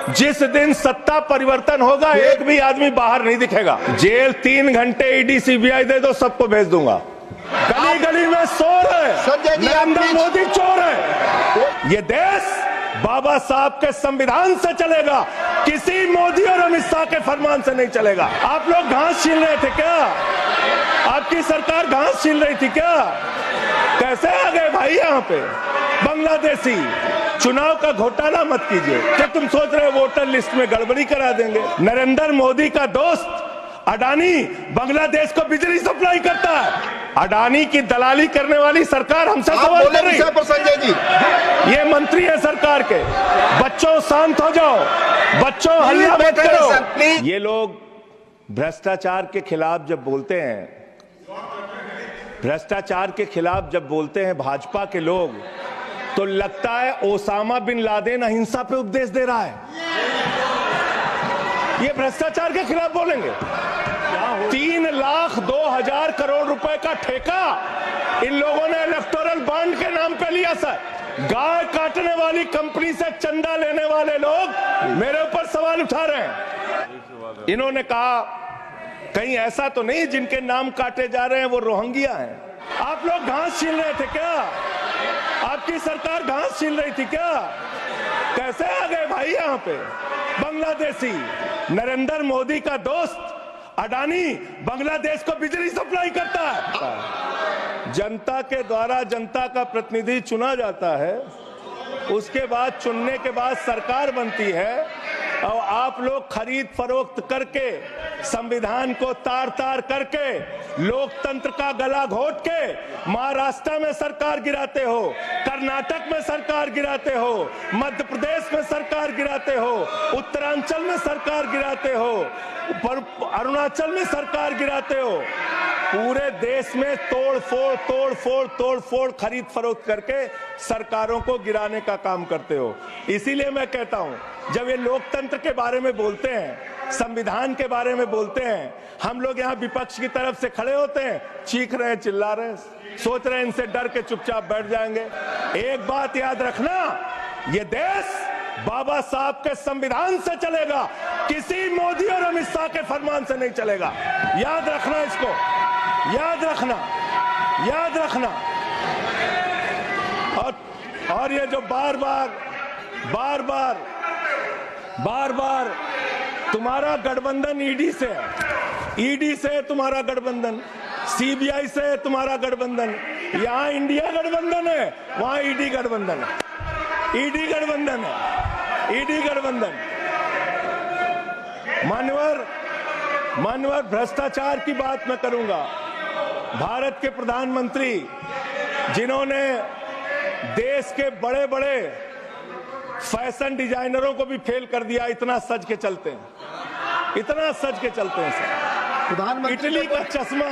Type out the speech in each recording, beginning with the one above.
जिस दिन सत्ता परिवर्तन होगा एक भी आदमी बाहर नहीं दिखेगा। जेल 3 घंटे ईडी सीबीआई दे दो, सबको भेज दूंगा। गली गली में शोर है, नरेंद्र मोदी चोर है। ये देश बाबा साहब के संविधान से चलेगा, किसी मोदी और अमित शाह के फरमान से नहीं चलेगा। आप लोग घास छीन रहे थे क्या? आपकी सरकार घास छीन रही थी क्या? कैसे आ गए भाई यहाँ पे बांग्लादेशी? चुनाव का घोटाला मत कीजिए। क्या तुम सोच रहे हो वोटर लिस्ट में गड़बड़ी करा देंगे? नरेंद्र मोदी का दोस्त अडानी बांग्लादेश को बिजली सप्लाई करता है। अडानी की दलाली करने वाली सरकार हमसे सवाल कर रही है। संजय जी, ये मंत्री है सरकार के। बच्चों शांत हो जाओ, बच्चों हल्ला मत करो। ये लोग भ्रष्टाचार के खिलाफ जब बोलते हैं, भ्रष्टाचार के खिलाफ जब बोलते हैं भाजपा के लोग, तो लगता है ओसामा बिन लादेन अहिंसा पे उपदेश दे रहा है। ये भ्रष्टाचार के खिलाफ बोलेंगे। 3,02,000 करोड़ रुपए का ठेका इन लोगों ने इलेक्टोरल बॉन्ड के नाम पे लिया सर। गाय काटने वाली कंपनी से चंदा लेने वाले लोग मेरे ऊपर सवाल उठा रहे हैं। इन्होंने कहा कहीं ऐसा तो नहीं जिनके नाम काटे जा रहे हैं वो रोहिंग्या हैं। आप लोग घास छीन रहे थे क्या? आपकी सरकार घास छीन रही थी क्या? कैसे आ गए भाई यहाँ पे बांग्लादेशी? नरेंद्र मोदी का दोस्त अडानी बांग्लादेश को बिजली सप्लाई करता है। जनता के द्वारा जनता का प्रतिनिधि चुना जाता है, उसके बाद चुनने के बाद सरकार बनती है और आप लोग खरीद फरोख्त करके, संविधान को तार तार करके, लोकतंत्र का गला घोट के महाराष्ट्र में सरकार गिराते हो, कर्नाटक में सरकार गिराते हो, मध्य प्रदेश में सरकार गिराते हो, उत्तरांचल में सरकार गिराते हो, अरुणाचल में सरकार गिराते हो। पूरे देश में तोड़ फोड़ खरीद फरोख्त करके सरकारों को गिराने का काम करते हो। इसीलिए मैं कहता हूं, जब ये लोकतंत्र के बारे में बोलते हैं, संविधान के बारे में बोलते हैं, हम लोग यहाँ विपक्ष की तरफ से खड़े होते हैं, चीख रहे हैं, चिल्ला रहे हैं, सोच रहे हैं इनसे डर के चुपचाप बैठ जाएंगे। एक बात याद रखना, ये देश बाबा साहब के संविधान से चलेगा, किसी मोदी और अमित शाह के फरमान से नहीं चलेगा। याद रखना इसको, याद रखना, याद रखना। और ये जो बार बार तुम्हारा गठबंधन ईडी से है, ईडी से तुम्हारा गठबंधन, सीबीआई से तुम्हारा गठबंधन। यहाँ इंडिया गठबंधन है, वहां ईडी गठबंधन है, ईडी गठबंधन है, ईडी गठबंधन। मान्यवर भ्रष्टाचार की बात मैं करूंगा। भारत के प्रधानमंत्री जिन्होंने देश के बड़े बड़े फैशन डिजाइनरों को भी फेल कर दिया, इतना सज के चलते हैं, इतना सज के चलते हैं सर। प्रधानमंत्री इटली का चश्मा,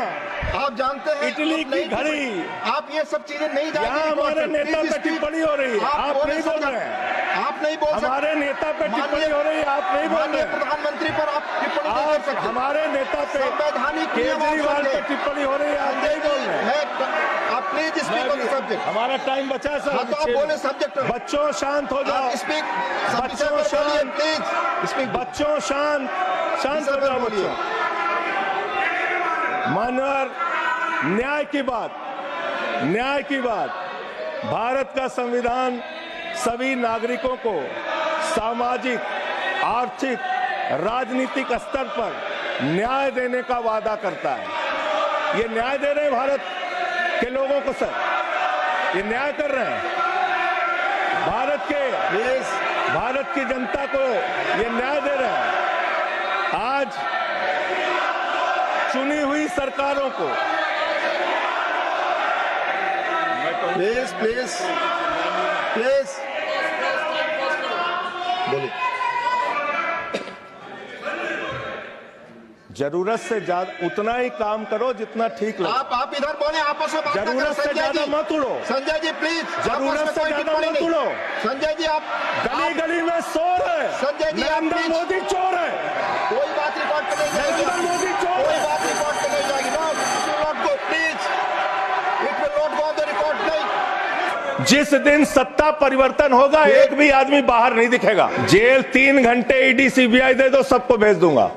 आप जानते हैं, इटली की घड़ी, आप ये सब चीजें नहीं जानते। यहाँ हमारे नेता पे टिप्पणी हो रही है, आप नहीं बोल रहे हैं, आप नहीं बोल सकते। हमारे नेता पे टिप्पणी हो रही है, आप नहीं बोल रहे हैं। प्रधानमंत्री पर आप टिप्पणी नहीं कर सकते। हमारे नेता पे संवैधानिक केजरीवाल पे टिप्पणी हो रही है, आप नहीं बोल रहे हैं। आप please speak on the subject. हमारा टाइम बचा है सर, आप बोले सब्जेक्ट। बच्चों शांत हो जाओ, बच्चों शांत, प्लीज स्पीक। बच्चों शांत हो जाओ बच्चों। मानवर, न्याय की बात, भारत का संविधान सभी नागरिकों को सामाजिक, आर्थिक, राजनीतिक स्तर पर न्याय देने का वादा करता है। ये न्याय दे रहे हैं भारत के लोगों को सर, ये न्याय कर रहे हैं भारत की जनता को, ये न्याय दे रहे हैं। आज चुनी हुई सरकारों को प्लीज बोलिए। जरूरत से ज्यादा उतना ही काम करो जितना ठीक लगे। आप इधर बोले, आपस में बात जरूरत से ज्यादा मत उड़ो संजय जी, प्लीज। जरूरत से ज्यादा मत उड़ो संजय जी। आप गली गली में शोर है, संजय जी, नरेंद्र मोदी चोर है। कोई बात रिकॉर्ड पे नहीं जाएगी, नरेंद्र मोदी चोर कोई है। बात रिकॉर्ड पे नहीं जाएगी। Please, it will not go on the record. नहीं, जिस दिन सत्ता परिवर्तन होगा एक भी आदमी बाहर नहीं दिखेगा। जेल 3 घंटे ईडी सीबीआई दे दो, सबको भेज दूंगा।